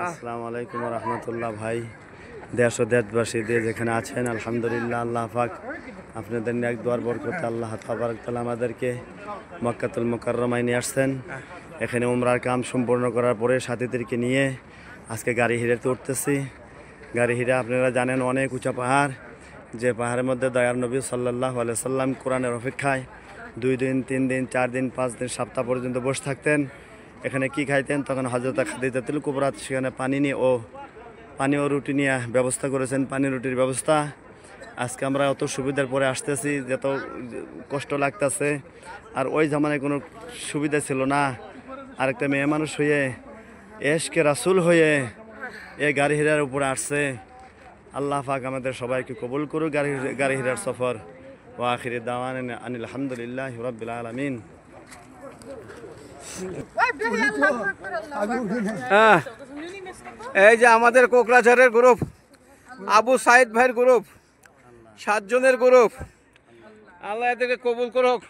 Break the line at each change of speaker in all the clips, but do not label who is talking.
আসসালামু আলাইকুম ওয়া রাহমাতুল্লাহ। ভাই দেশ ও দেশবাসী যেখানে আছেন, আলহামদুলিল্লাহ আল্লাহ পাক আপনাদের নেক দোয়ার বরকতে আল্লাহ তাবারক তাআলা আমাদেরকে মক্কাতুল মুকাররমায় নিয়ে আসছেন। এখানে উমরার কাম সম্পূর্ণ করার পরে সাথীদেরকে নিয়ে আজকে গাড়ি হিরাতে উঠতেছি। গাড়ি হিরা আপনারা জানেন অনেক উঁচা পাহাড়, যে পাহাড়ের মধ্যে দয়ার নবী সাল্লাল্লাহু আলাইহি সাল্লাম কোরআনের অপেক্ষায় 2 দিন 3 দিন 4 দিন 5 দিন সপ্তাহ পর্যন্ত বসে থাকতেন। এখানে কি খাইতেন? তখন হযরত খাদিজাতুল কুবরা সেখানে পানি ও রুটি নিয়ে ব্যবস্থা করেছেন, পানি রুটির ব্যবস্থা। আজকে আমরা অত সুবিধার পরে আসতেছি, যত কষ্ট লাগতেছে। আর ওই জামানায় কোনো সুবিধা ছিল না। আরেকটা মেয়ে মানুষ হয়ে এশকে রাসূল হয়ে এই গাড়ি হিরার উপরে আসছে। আল্লাহ পাক আমাদের সবাইকে কবুল করুক গাড়ি হিরার সফর। ওয়া আখিরি দাওয়ানা আনিল হামদুলিল্লাহি রাব্বিল আলামিন।
এই যে আমাদের কোকরাঝাড়ের গ্রুপ, আবু সাইদ ভাইয়ের গ্রুপ, 7 জনের গ্রুপ। আল্লাহ এদেরকে কবুল করুক।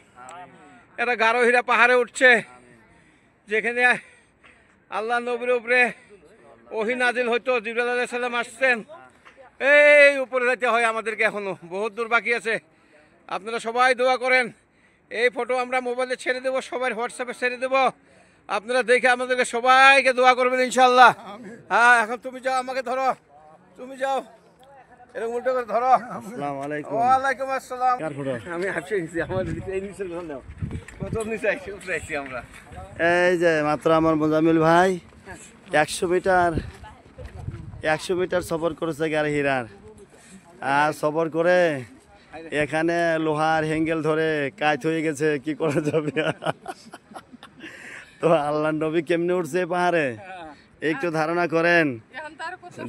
এরা গারোহিরা পাহাড়ে উঠছে, যেখানে আল্লাহ নবীর উপরে ওহী নাজিল হইতো। জিবরাইল আলাইহিস সালাম আসছেন। এই উপরে যেতে হয় আমাদেরকে, এখনো বহুত দূর বাকি আছে। আপনারা সবাই দোয়া করেন। এই ফটো আমরা মোবাইলে ছেড়ে দেবো, সবাই হোয়াটসঅ্যাপে ছেড়ে দেবো। আপনারা দেখে আমাদেরকে সবাইকে দোয়া করবেন ইনশাল্লাহ। হ্যাঁ, এখন তুমি যাও, আমাকে ধরো, তুমি যাও, এরকম উল্টো করে ধরো।
আসসালামু আলাইকুম।
ওয়ালাইকুম আসসালাম।
কার ফটো?
আমি হাসি গেছি, আমার এই নিচের ঘর নাও, কত নিচে আইছি, উঠে আইছি আমরা।
এই যে মাত্র আমার মোজামিল ভাই 100 মিটার সফর করেছে গাড়ি হিরার। আর সফর করে এখানে লোহার হ্যাঙ্গেল ধরে কাজ হয়ে গেছে, কি করা যাবে? তো আল্লাহ নবী কেমনে উঠছে পাহাড়ে একটু ধারণা করেন।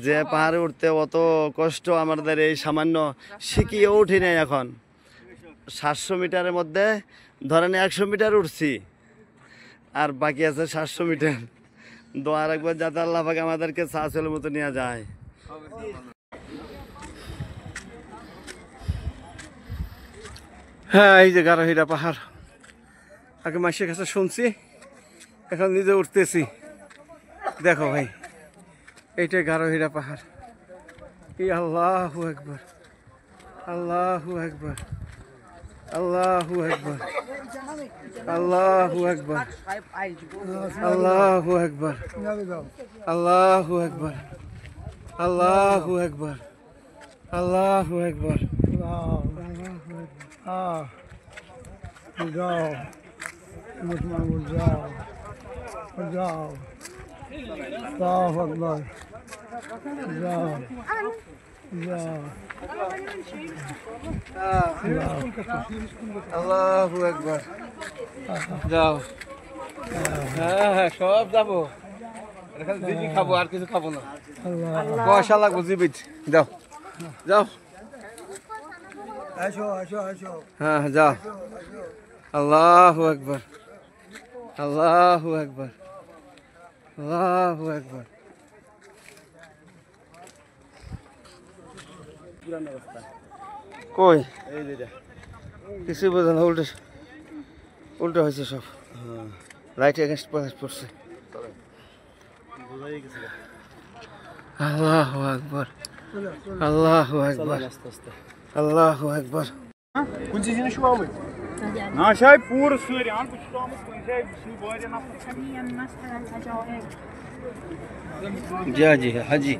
যে পাহাড়ে উঠতে অত কষ্ট আমাদের এই সামান্য শিখিয়ে উঠি নাই। এখন 700 মিটারের মধ্যে ধরেন 100 মিটার উঠছি, আর বাকি আছে 700 মিটার। দোয়া রাখবো যাতে আল্লাহ পাক আমাদেরকে সাহসের মতো নিয়ে যায়।
হ্যাঁ, এই যে গারোহিরা পাহাড়, আগে মাসের কাছে শুনছি, এখন নিজে উঠতেছি। দেখো ভাই, এইটাই গারোহিরা পাহাড়। এই আল্লাহু আকবার, আল্লাহু আকবার, আল্লাহু আকবার, আল্লাহু আকবার, আল্লাহু আকবার, আল্লাহু আকবার, আল্লাহু আকবার, আল্লাহু আকবার।
जाओ मुसलमान जाओ जाओ अल्लाह अकबर जाओ जाओ
আল্লাহু আকবার। যাও। হ্যাঁ হ্যাঁ, সব যাবো, এখানে জিবি খাবো, আর কিছু খাবো না। পয়সা লাগবো জিবিত। যাও যাও,
ऐशो ऐशो ऐशो
হ্যাঁ যাও। আল্লাহু আকবার, আল্লাহু আকবার, আল্লাহু আকবার। কই কিছুই বোঝা না, উল্টো উল্টো হয়েছে সব। লাইট এগেনস্ট পড়ছে। আল্লাহু আকবার, আল্লাহু আকবার, আল্লাহু আকবার।
Na şey pur suri an tuttuğumuz şey şu böyle nasıl?
জি জি হাজি।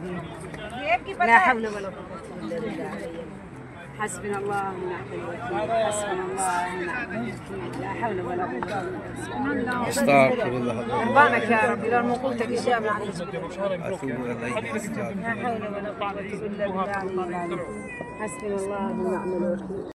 لا حول ولا قوة إلا بالله. حسبنا الله ونعم الوكيل. حسبنا الله ونعم الوكيل. لا حول ولا قوة إلا بالله.
আস্তাগফিরুল্লাহ।
ربانك يا ربي لو ما قلتك الشيء من عليك.
আতুবু ইলাইহি।
لا حول ولا قوة إلا بالله. حسبنا الله ونعم الوكيل.